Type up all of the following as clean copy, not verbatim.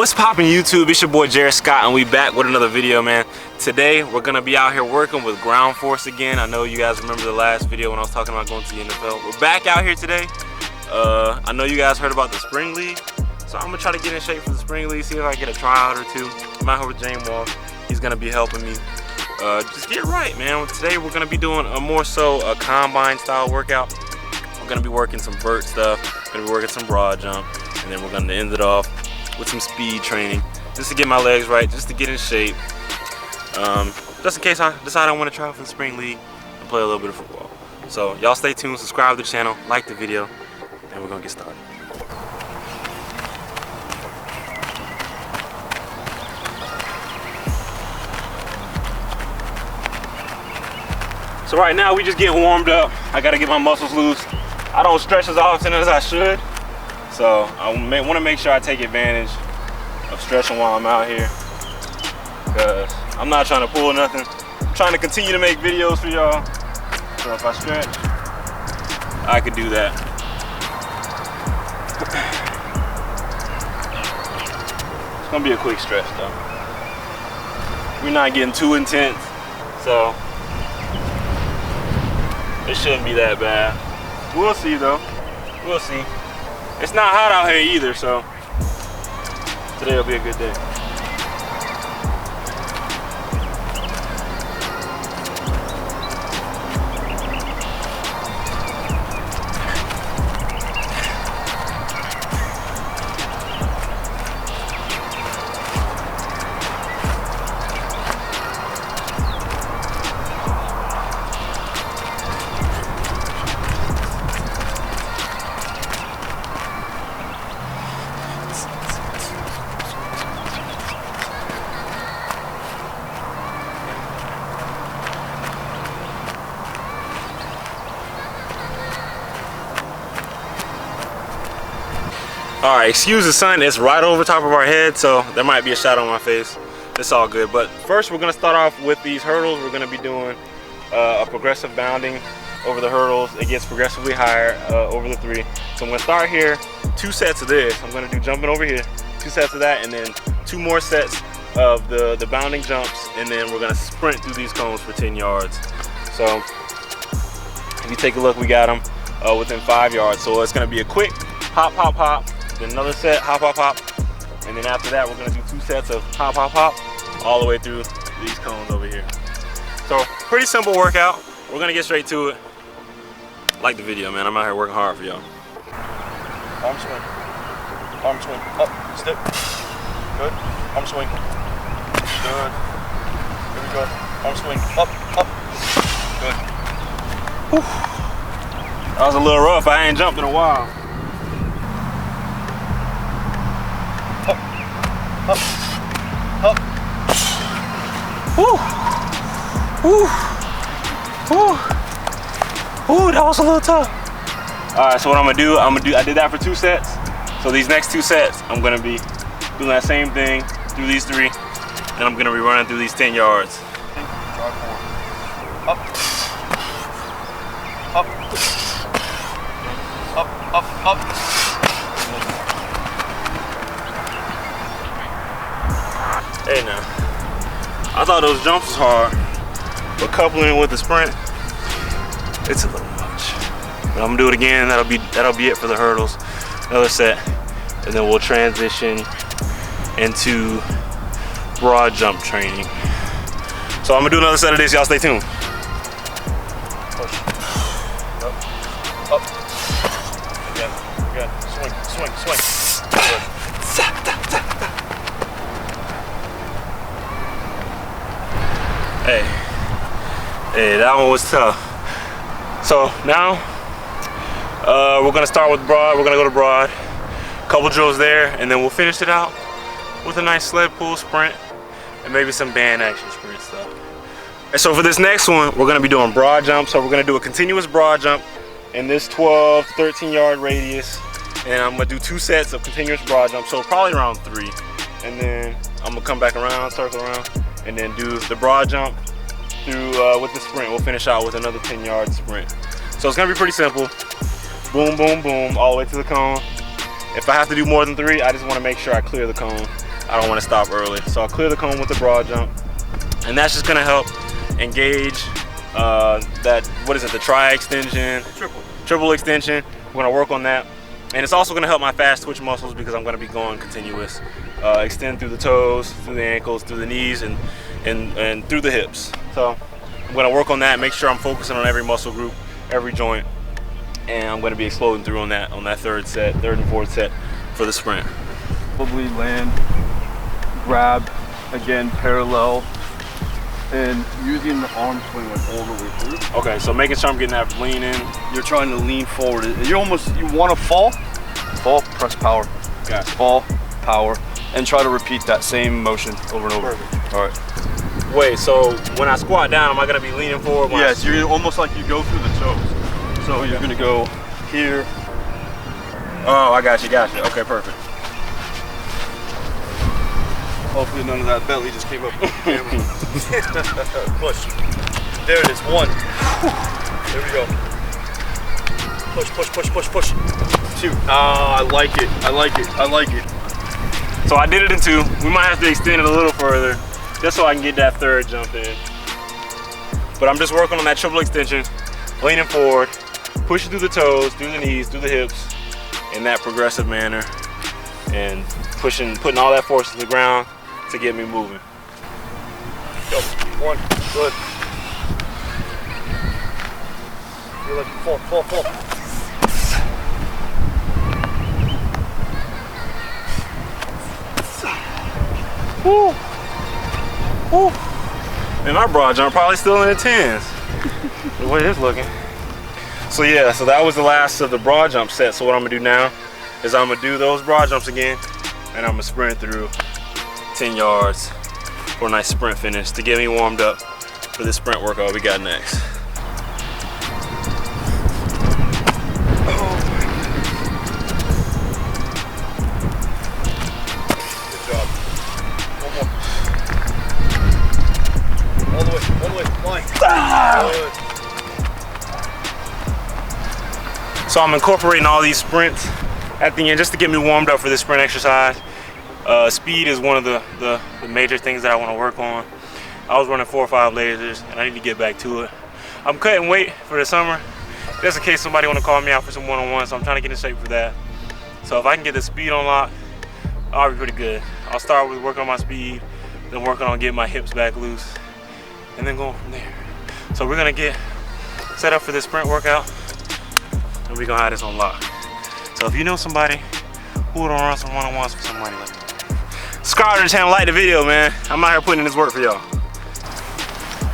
What's poppin' YouTube? It's your boy Jaris Scott, and we back with another video, man. Today we're gonna be out here working with ground force again. I know you guys remember the last video when I was talking about going to the NFL. We're back out here today. I know you guys heard about the spring league, so I'm gonna try to get in shape for the spring league, see if I can get a tryout or two. I'm out here with James Wall. He's gonna be helping me just get right, man. Today we're gonna be doing a combine style workout. We're gonna be working some vert stuff, gonna be working some broad jump, and then we're gonna end it off with some speed training, just to get my legs right, just to get in shape, just in case I decide I want to try out for the spring league and play a little bit of football. So y'all stay tuned, subscribe to the channel, like the video, and we're gonna get started. So right now we just getting warmed up. I gotta get my muscles loose. I don't stretch as often as I should, so I want to make sure I take advantage of stretching while I'm out here, because I'm not trying to pull nothing. I'm trying to continue to make videos for y'all, so if I stretch, I could do that. It's gonna be a quick stretch though. We're not getting too intense, so it shouldn't be that bad. We'll see though, we'll see. It's not hot out here either, so today will be a good day. All right, excuse the sun, it's right over top of our head, so there might be a shadow on my face. It's all good, but first we're gonna start off with these hurdles. We're gonna be doing a progressive bounding over the hurdles. It gets progressively higher over the 3. So I'm gonna start here, 2 sets of this. I'm gonna do jumping over here, 2 sets of that, and then 2 more sets of the bounding jumps, and then we're gonna sprint through these cones for 10 yards. So if you take a look, we got them within 5 yards. So it's gonna be a quick hop, hop, hop, then another set, hop, hop, hop, and then after that we're gonna do 2 sets of hop, hop, hop, all the way through these cones over here. So pretty simple workout. We're gonna get straight to it. Like the video, man. I'm out here working hard for y'all. Arm swing, up, step, good. Arm swing, good. Here we go. Arm swing, up, good. Whew. That was a little rough. I ain't jumped in a while. Up, up. Woo, woo, woo, woo. That was a little tough. All right, so what I'm gonna do, I did that for 2 sets. So these next 2 sets, I'm gonna be doing that same thing through these 3, and I'm gonna be running through these 10 yards. Up, up, up, up, up. Hey now, I thought those jumps was hard, but coupling with the sprint, it's a little much. But I'm gonna do it again. That'll be it for the hurdles. Another set, and then we'll transition into broad jump training. So I'm gonna do another set of this. Y'all stay tuned. Push. Up. Again. Swing. Good. Hey, that one was tough. So now we're gonna start with broad. We're gonna go to broad. Couple drills there, and then we'll finish it out with a nice sled pull sprint and maybe some band action sprint stuff. And so for this next one, we're gonna be doing broad jump. So we're gonna do a continuous broad jump in this 12 to 13 yard radius, and I'm gonna do 2 sets of continuous broad jump. So probably around 3, and then I'm gonna come back around, circle around, and then do the broad jump through with the sprint. We'll finish out with another 10 yard sprint. So it's gonna be pretty simple. Boom, boom, boom, all the way to the cone. If I have to do more than 3, I just wanna make sure I clear the cone I don't want to stop early. So I'll clear the cone with the broad jump, and that's just gonna help engage the tri extension, triple extension. We're gonna work on that. And it's also gonna help my fast twitch muscles because I'm gonna be going continuous. Extend through the toes, through the ankles, through the knees, and through the hips. So I'm gonna work on that, make sure I'm focusing on every muscle group, every joint, and I'm gonna be exploding through on that third and fourth set for the sprint. Probably land, grab, again, parallel, and using the arm swing like all the way through. Okay, so making sure I'm getting that lean in. You're trying to lean forward. You want to fall, press power. Gotcha. Fall, power, and try to repeat that same motion over and over. Perfect. All right. Wait, so when I squat down, am I gonna be leaning forward? Yes, you're almost like you go through the toes. So you're gonna go here. Oh, I got you. Okay, perfect. Hopefully none of that belly just came up. Push. There it is. 1. There we go. Push. 2. Ah, I like it. So I did it in 2. We might have to extend it a little further, just so I can get that third jump in. But I'm just working on that triple extension, leaning forward, pushing through the toes, through the knees, through the hips, in that progressive manner, and putting all that force to the ground to get me moving. Go. 1. Good. You're like fall. Woo. And my broad jump probably still in the 10s. The way it's looking. So yeah, so that was the last of the broad jump set. So what I'm gonna do now is I'm gonna do those broad jumps again, and I'm gonna sprint through 10 yards for a nice sprint finish to get me warmed up for this sprint workout we got next. Good job. One more. All the way, line. Good. So I'm incorporating all these sprints at the end just to get me warmed up for this sprint exercise. Speed is one of the major things that I want to work on. I was running 4 or 5 lasers, and I need to get back to it. I'm cutting weight for the summer, just in case somebody want to call me out for some one-on-one, so I'm trying to get in shape for that. So if I can get the speed on lock, I'll be pretty good. I'll start with working on my speed, then working on getting my hips back loose, and then going from there. So we're gonna get set up for this sprint workout, and we're gonna have this on lock. So if you know somebody who would run some one-on-ones for some money, let me know. Subscribe to the channel, like the video, man. I'm out here putting in this work for y'all.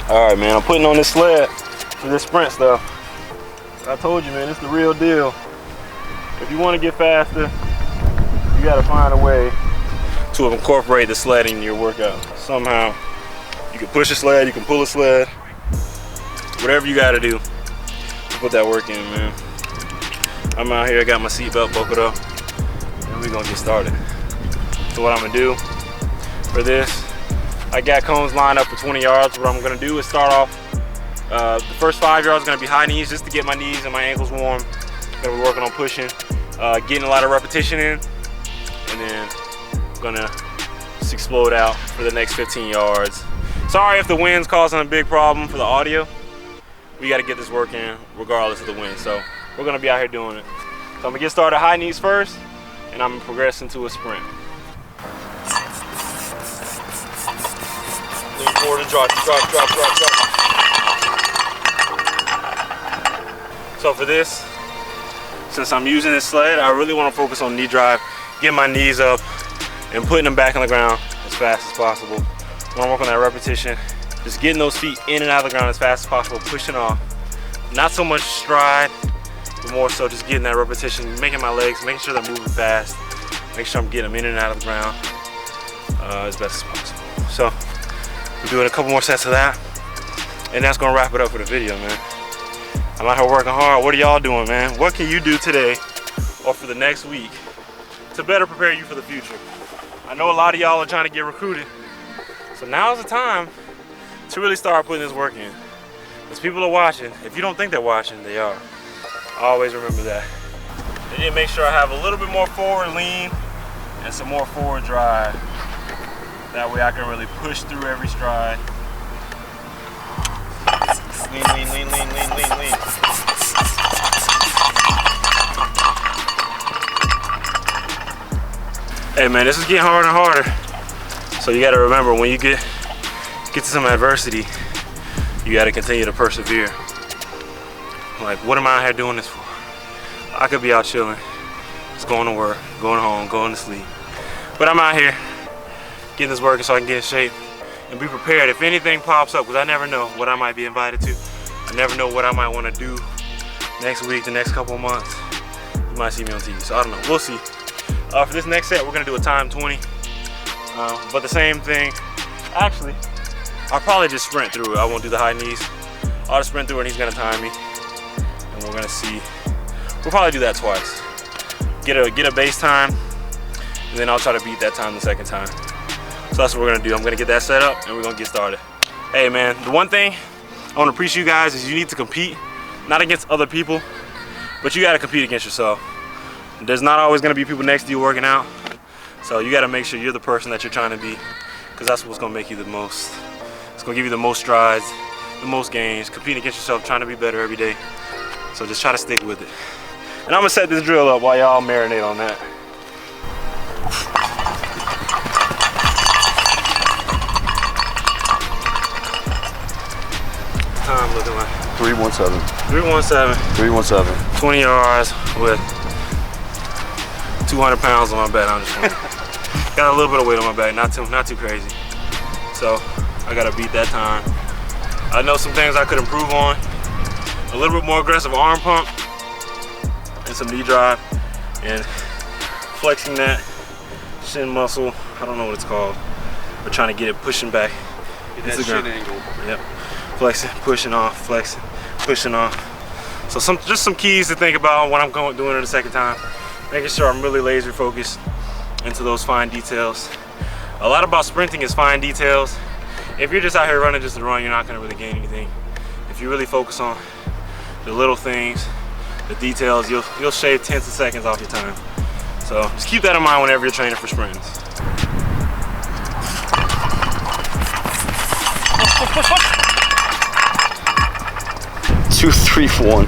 All right, man, I'm putting on this sled for this sprint stuff. I told you, man, it's the real deal. If you want to get faster, you got to find a way to incorporate the sled in your workout. Somehow, you can push a sled, you can pull a sled, whatever you got to do to put that work in, man. I'm out here, I got my seatbelt buckled up, and we're gonna get started. So what I'm gonna do for this, I got cones lined up for 20 yards. What I'm gonna do is start off, the first 5 yards are gonna be high knees just to get my knees and my ankles warm. Then we're working on pushing, getting a lot of repetition in, and then I'm gonna just explode out for the next 15 yards. Sorry if the wind's causing a big problem for the audio. We gotta get this work in regardless of the wind. So we're gonna be out here doing it. So I'm gonna get started high knees first, and I'm gonna progress into a sprint. Lean forward and drop. So for this, since I'm using this sled, I really want to focus on knee drive, get my knees up, and putting them back on the ground as fast as possible. I want to work on that repetition, just getting those feet in and out of the ground as fast as possible, pushing off. Not so much stride, but more so just getting that repetition, making my legs, making sure they're moving fast, make sure I'm getting them in and out of the ground as best as possible. So we're doing a couple more sets of that, and that's gonna wrap it up for the video, man. I'm out here working hard. What are y'all doing, man? What can you do today or for the next week to better prepare you for the future? I know a lot of y'all are trying to get recruited, so now's the time to really start putting this work in. Because people are watching. If you don't think they're watching, they are. Always remember that. I need to make sure I have a little bit more forward lean and some more forward drive That way I can really push through every stride. Lean, lean, lean, lean, lean, lean, lean. Hey man, this is getting harder and harder. So you gotta remember, when you get to some adversity, you gotta continue to persevere. Like, what am I out here doing this for? I could be out chilling, just going to work, going home, going to sleep. But I'm out here getting this working so I can get in shape and be prepared if anything pops up, because I never know what I might be invited to. I never know what I might want to do next week, the next couple of months. You might see me on TV, so I don't know, we'll see. For this next set, we're gonna do a time 20, but the same thing. Actually, I'll probably just sprint through it. I won't do the high knees. I'll just sprint through it and he's gonna time me. And we're gonna see. We'll probably do that twice. Get a base time, and then I'll try to beat that time the second time. So that's what we're gonna do. I'm gonna get that set up and we're gonna get started. Hey man, the one thing I wanna preach you guys is you need to compete, not against other people, but you gotta compete against yourself. There's not always gonna be people next to you working out. So you gotta make sure you're the person that you're trying to be, because that's what's gonna make you the most. It's gonna give you the most strides, the most gains. Compete against yourself, trying to be better every day. So just try to stick with it. And I'm gonna set this drill up while y'all marinate on that. What's the time looking like? 317. 317. 317. 20 yards with 200 pounds on my back. I'm just playing. Got a little bit of weight on my back, not too crazy. So I gotta beat that time. I know some things I could improve on. A little bit more aggressive arm pump and some knee drive and flexing that shin muscle. I don't know what it's called, but trying to get it pushing back. Get that shin angle. Yep. Flexing, pushing off, flexing, pushing off. So just some keys to think about when I'm doing it the second time. Making sure I'm really laser focused into those fine details. A lot about sprinting is fine details. If you're just out here running just to run, you're not gonna really gain anything. If you really focus on the little things, the details, you'll shave tenths of seconds off your time. So just keep that in mind whenever you're training for sprints. Push. 231.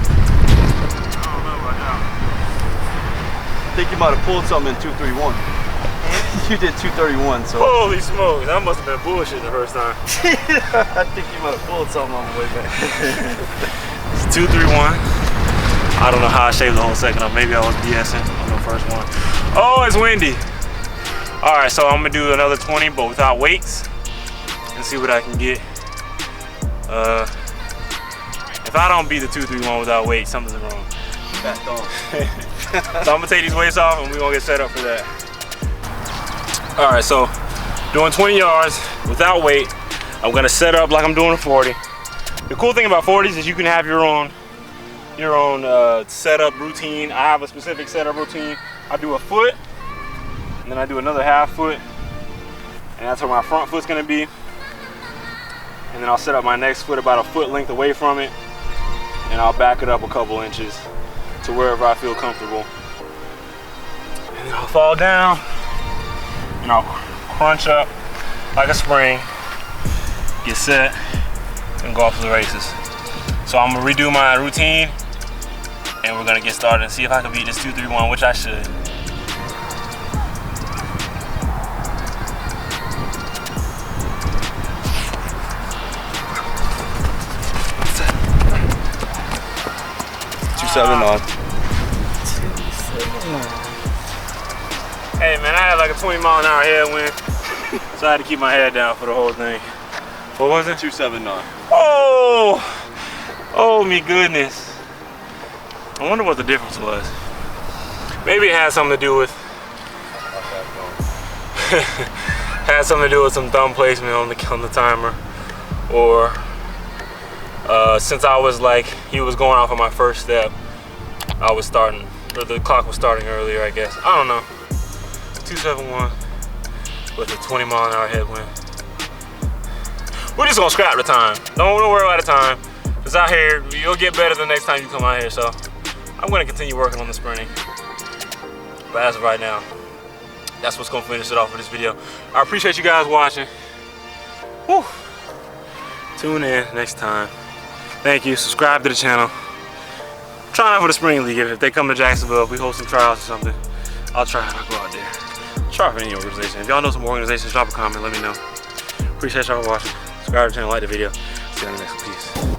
I think you might have pulled something in 231. You did 231, so. Holy smokes, that must have been bullshit the first time. I think you might have pulled something on the way back. It's 231. I don't know how I shaved the whole second up. Maybe I was BSing on the first one. Oh, it's windy. All right, so I'm gonna do another 20, but without weights, and see what I can get. If I don't beat the 231 without weights, something's wrong. Back on. So I'm gonna take these weights off and we're gonna get set up for that. All right, so doing 20 yards without weight. I'm gonna set up like I'm doing a 40. The cool thing about 40s is you can have your own setup routine. I have a specific setup routine. I do a foot, and then I do another half foot, and that's where my front foot's gonna be. And then I'll set up my next foot about a foot length away from it, and I'll back it up a couple inches to wherever I feel comfortable. And then I'll fall down, and I'll crunch up like a spring, get set, and go off to the races. So I'm gonna redo my routine, and we're gonna get started and see if I can beat this 231, which I should. Hey man, I had like a 20-mile-an-hour headwind, so I had to keep my head down for the whole thing. What was it? 279. Oh me goodness. I wonder what the difference was. Maybe it had something to do with had something to do with some thumb placement on the timer, or since I was like, he was going off on my first step, I was starting, or the clock was starting earlier, I guess. I don't know. 271 with a 20-mile-an-hour headwind. We're just gonna scrap the time. Don't worry about the time. Cause out here, you'll get better the next time you come out here. So I'm gonna continue working on the sprinting. But as of right now, that's what's gonna finish it off for this video. I appreciate you guys watching. Woo. Tune in next time. Thank you. Subscribe to the channel. Trying out for the spring league. If they come to Jacksonville, if we host some trials or something, I'll try and I'll go out there. Try for any organization. If y'all know some organizations, drop a comment, let me know. Appreciate y'all for watching. Subscribe to the channel, like the video. See you on the next one. Peace.